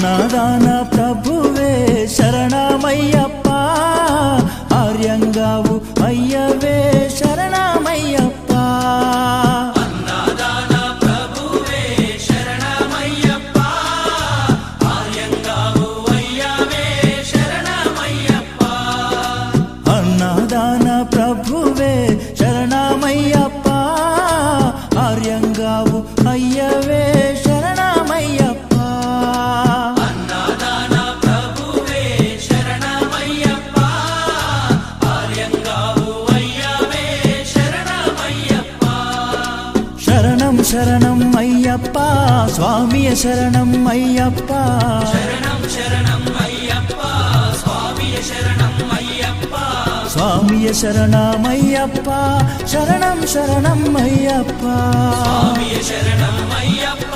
అన్నదాన ప్రభువే శరణమయ్యప్ప, ఆర్యంగావు అయ్యవే శరణమయ్యప్ప. అన్నదాన ప్రభువే శరణమయ్యప్ప, ఆర్యంగావు అయ్యవే శరణమయ్యప్ప. అన్నదాన ప్రభువే శరణమయ్యప్ప, ఆర్యంగావు అయ్యవే శరణమయ్యప్ప. అన్నదాన ప్రభువే శరణమయ్యప్ప, ఆర్యంగావు అయ్యవే శరణమయ్యప్ప. శరణం శరణం అయ్యప్ప, స్వామియ శరణం అయ్యప్ప. శరణం శరణం అయ్యప్ప, స్వామియ శరణం అయ్యప్ప. స్వామియ శరణమయ్యప్ప, శరణం శరణం అయ్యప్ప. స్వామియ శరణం అయ్యప్ప.